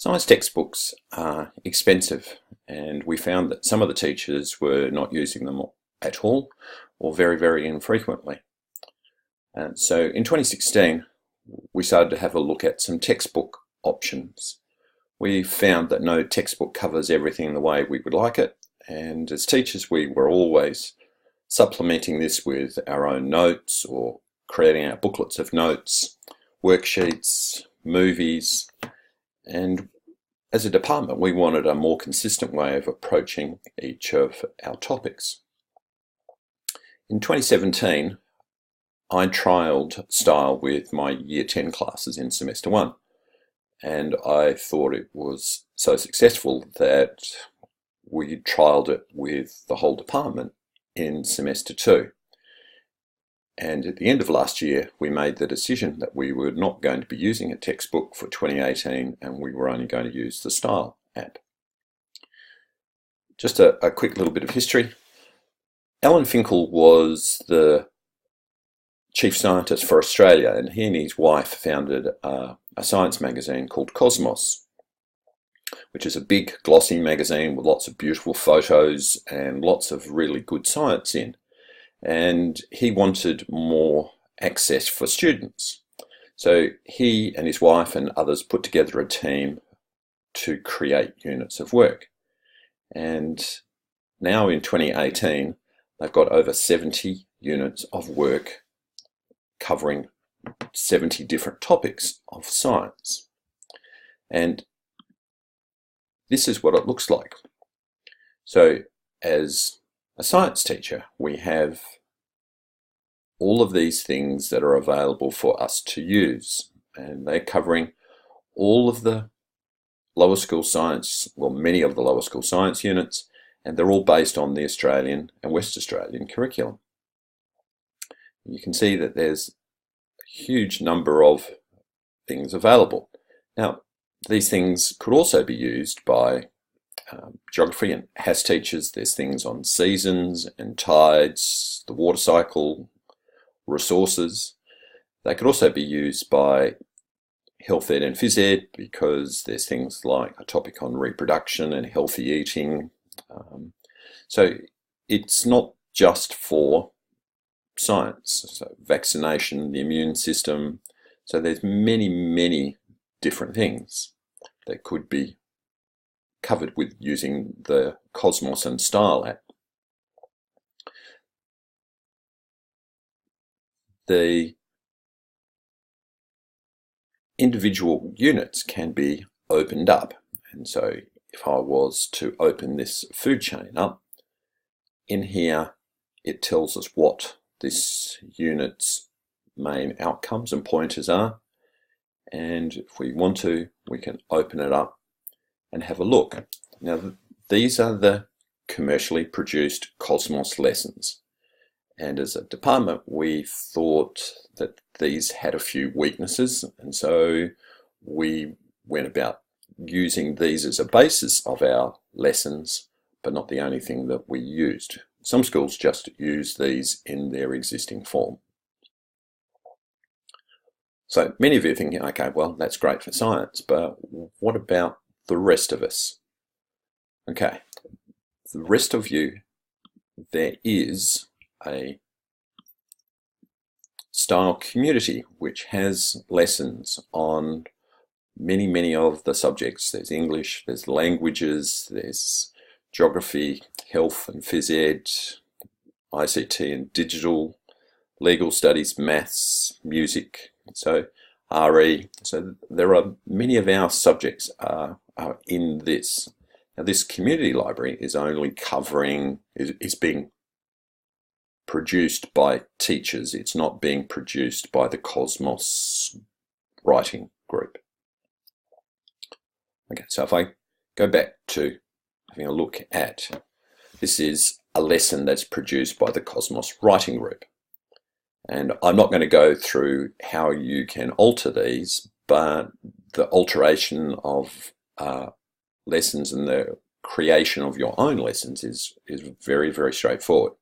Science textbooks are expensive, and we found that some of the teachers were not using them at all or very, very infrequently. And so in 2016, we started to have a look at some textbook options. We found that no textbook covers everything the way we would like it, and as teachers we were always supplementing this with our own notes or creating our booklets of notes, worksheets, movies, and as a department we wanted a more consistent way of approaching each of our topics. In 2017 I trialled Stile with my Year 10 classes in Semester 1, and I thought it was so successful that we trialled it with the whole department in Semester 2. And at the end of last year, we made the decision that we were not going to be using a textbook for 2018, and we were only going to use the Stile app. Just a quick little bit of history. Alan Finkel was the chief scientist for Australia, and he and his wife founded a science magazine called Cosmos, which is a big glossy magazine with lots of beautiful photos and lots of really good science in. And he wanted more access for students. So he and his wife and others put together a team to create units of work. And now in 2018, they've got over 70 units of work covering 70 different topics of science. And this is what it looks like. So as a science teacher, we have all of these things that are available for us to use, and they're covering all of the lower school science, well, many of the lower school science units, and they're all based on the Australian and West Australian curriculum. You can see that there's a huge number of things available. Now, these things could also be used by geography and HASS teachers. There's things on seasons and tides, the water cycle, resources. They could also be used by health ed and phys ed because there's things like a topic on reproduction and healthy eating. So it's not just for science, so vaccination, the immune system. So there's many different things that could be covered with using the Cosmos and Stile app. The individual units can be opened up, and so if I was to open this food chain up, in here it tells us what this unit's main outcomes and pointers are, and if we want to, we can open it up and have a look. Now, these are the commercially produced Cosmos lessons, and as a department we thought that these had a few weaknesses, and so we went about using these as a basis of our lessons, but not the only thing that we used. Some schools just use these in their existing form. So many of you are thinking, okay, well, that's great for science, but what about the rest of us? Okay, the rest of you, there is a Stile community which has lessons on many of the subjects. There's English, there's languages, there's geography, health and phys ed, ICT and digital, legal studies, maths, music, so RE. So there are many of our subjects are in this. Now this community library is only covering, is being produced by teachers. It's not being produced by the Cosmos writing group. Okay, so if I go back to having a look at, this is a lesson that's produced by the Cosmos writing group. And I'm not going to go through how you can alter these, but the alteration of lessons and the creation of your own lessons is very straightforward.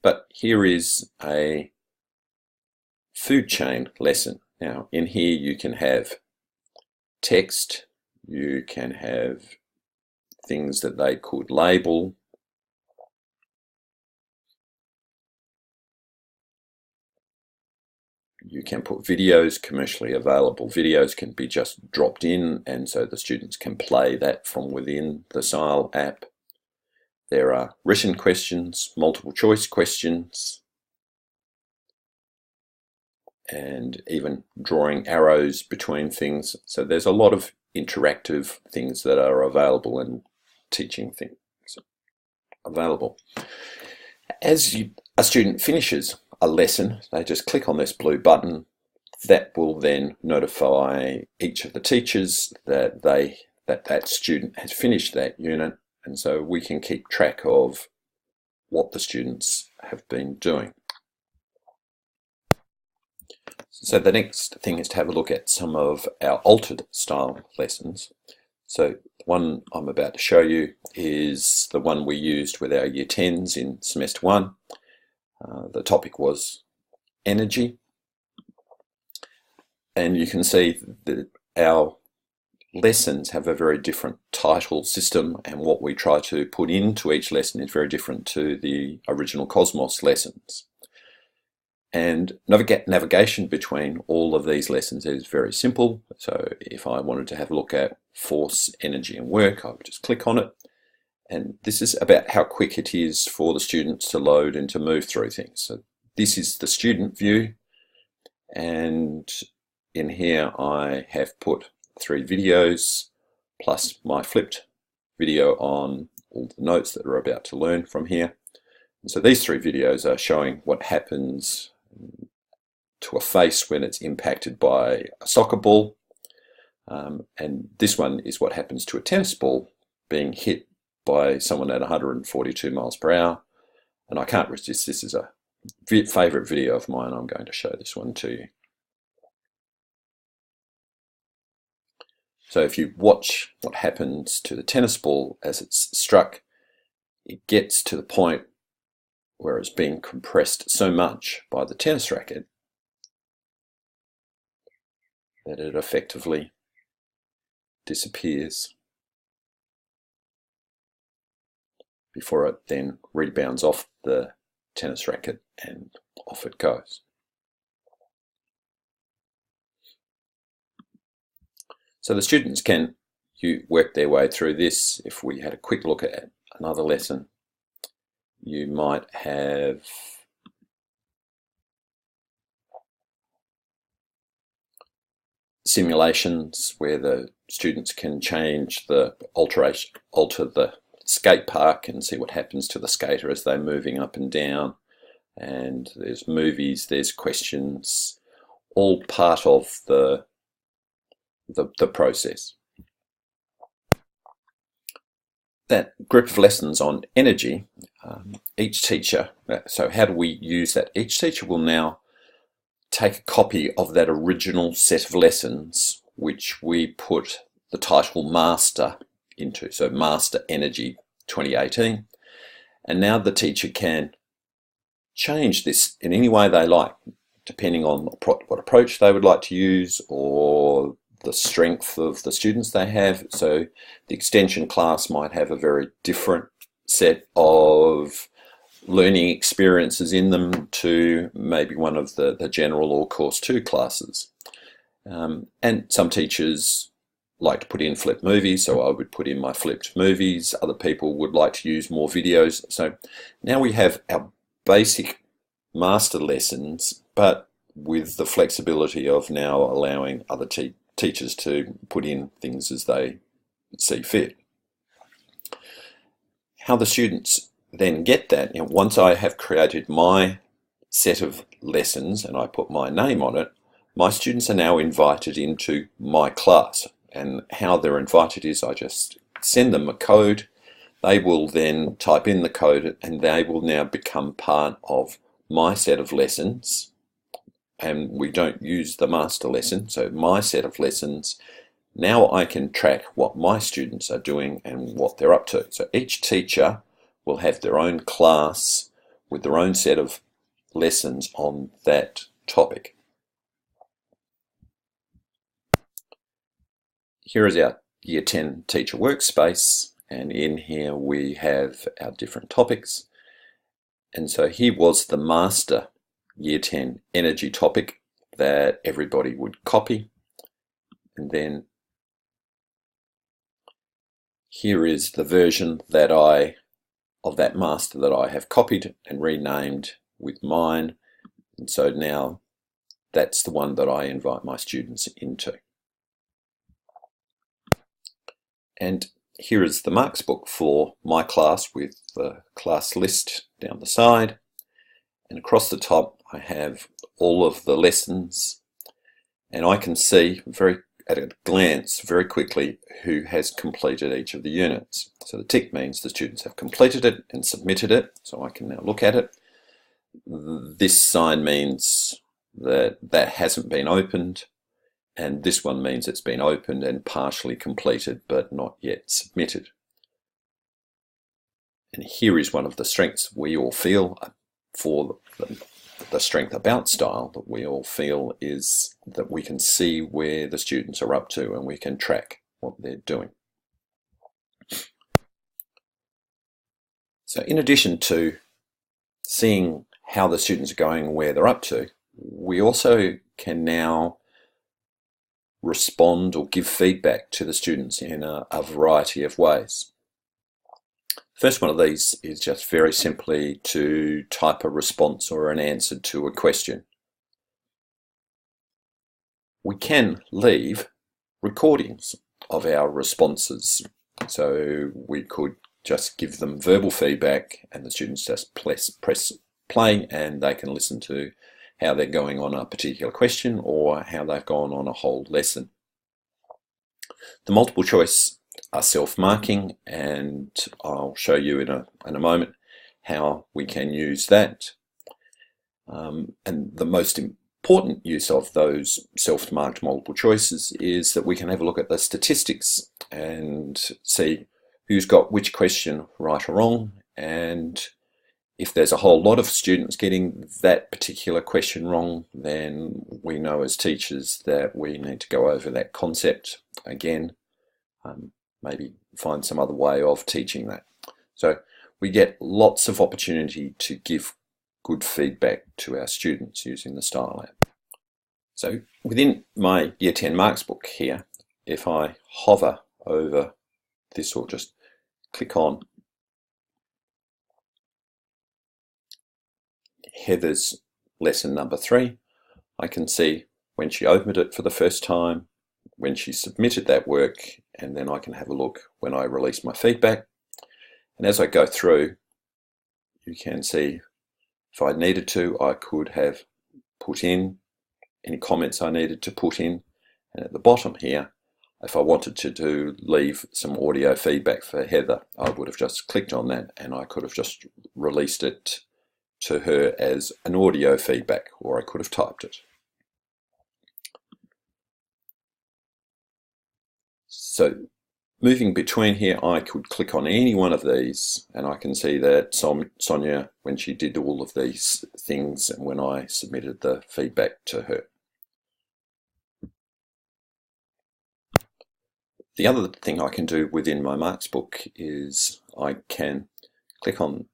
But here is a food chain lesson. Now in here you can have text, You can have things that they could label. You can put videos, commercially available videos can be just dropped in, and so the students can play that from within the Stile app. There are written questions, multiple choice questions, and even drawing arrows between things. So there's a lot of interactive things that are available and teaching things available. As a student finishes a lesson, they just click on this blue button. That will then notify each of the teachers that that student has finished that unit, and so we can keep track of what the students have been doing. So the next thing is to have a look at some of our altered style lessons. So the one I'm about to show you is the one we used with our Year 10s in Semester 1. The topic was energy. And you can see that our lessons have a very different title system, and what we try to put into each lesson is very different to the original Cosmos lessons. And navigation between all of these lessons is very simple. So if I wanted to have a look at force, energy and work, I would just click on it. And this is about how quick it is for the students to load and to move through things. So this is the student view, and in here I have put 3 videos plus my flipped video on all the notes that we're about to learn from here. And so these 3 videos are showing what happens to a face when it's impacted by a soccer ball, and this one is what happens to a tennis ball being hit by someone at 142 miles per hour. And I can't resist, this is a favourite video of mine. I'm going to show this one to you. So if you watch what happens to the tennis ball as it's struck, it gets to the point where it's being compressed so much by the tennis racket that it effectively disappears before it then rebounds off the tennis racket and off it goes. So the students can work their way through this. If we had a quick look at another lesson, you might have simulations where the students can change the alter the skate park and see what happens to the skater as they're moving up and down. And there's movies, there's questions, all part of the process. That group of lessons on energy, each teacher, so how do we use that? Each teacher will now take a copy of that original set of lessons, which we put the title Master into, so Master Energy 2018. And now the teacher can change this in any way they like, depending on what approach they would like to use or the strength of the students they have. So the extension class might have a very different set of learning experiences in them to maybe one of the general or course 2 classes. And some teachers like to put in flipped movies, so I would put in my flipped movies. Other people would like to use more videos. So now we have our basic master lessons, but with the flexibility of now allowing other teachers to put in things as they see fit. How the students then get that, once I have created my set of lessons and I put my name on it, my students are now invited into my class. And how they're invited is I just send them a code. They will then type in the code and they will now become part of my set of lessons. And we don't use the master lesson, so my set of lessons. Now I can track what my students are doing and what they're up to. So each teacher will have their own class with their own set of lessons on that topic. Here is our Year 10 teacher workspace, and in here we have our different topics. And so here was the master Year 10 energy topic that everybody would copy. And then here is the version that of that master that I have copied and renamed with mine. And so now that's the one that I invite my students into. And here is the marks book for my class with the class list down the side. And across the top I have all of the lessons, and I can see at a glance very quickly who has completed each of the units. So the tick means the students have completed it and submitted it, so I can now look at it. This sign means that hasn't been opened, and this one means it's been opened and partially completed but not yet submitted. And here is one of the strengths we all feel for the strength about Stile that we all feel is that we can see where the students are up to and we can track what they're doing. So in addition to seeing how the students are going and where they're up to, we also can now respond or give feedback to the students in a variety of ways. First one of these is just very simply to type a response or an answer to a question. We can leave recordings of our responses, so we could just give them verbal feedback and the students just press play and they can listen to how they're going on a particular question or how they've gone on a whole lesson. The multiple choice are self-marking, and I'll show you in a moment how we can use that. And the most important use of those self-marked multiple choices is that we can have a look at the statistics and see who's got which question right or wrong, and if there's a whole lot of students getting that particular question wrong, then we know as teachers that we need to go over that concept again, maybe find some other way of teaching that. So we get lots of opportunity to give good feedback to our students using the Stile app. So within my Year 10 marks book here, if I hover over this or just click on Heather's lesson number 3, I can see when she opened it for the first time, when she submitted that work, and then I can have a look when I release my feedback. And as I go through, you can see if I needed to, I could have put in any comments I needed to put in. And at the bottom here, if I wanted to leave some audio feedback for Heather, I would have just clicked on that and I could have just released it to her as an audio feedback, or I could have typed it. So moving between here, I could click on any one of these and I can see that Sonia, when she did all of these things and when I submitted the feedback to her. The other thing I can do within my marks book is I can click on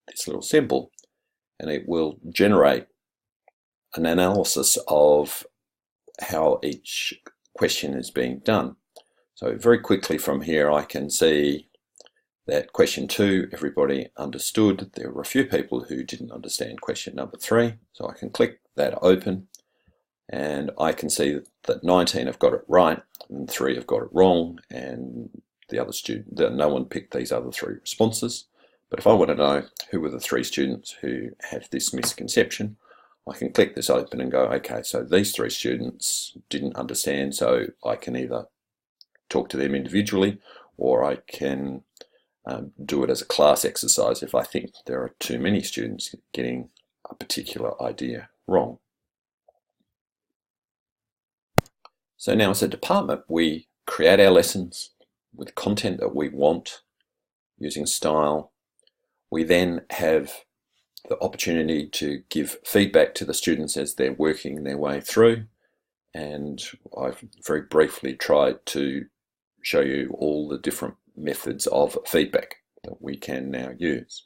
this little symbol and it will generate an analysis of how each question is being done. So very quickly from here I can see that question 2 everybody understood. There were a few people who didn't understand question number 3, so I can click that open and I can see that 19 have got it right and 3 have got it wrong, and the other student, no one picked these other 3 responses. But if I want to know who were the 3 students who had this misconception, I can click this open and go, okay, so these 3 students didn't understand, so I can either talk to them individually or I can do it as a class exercise if I think there are too many students getting a particular idea wrong. So now as a department, we create our lessons with content that we want using Stile. We then have the opportunity to give feedback to the students as they're working their way through, and I've very briefly tried to show you all the different methods of feedback that we can now use.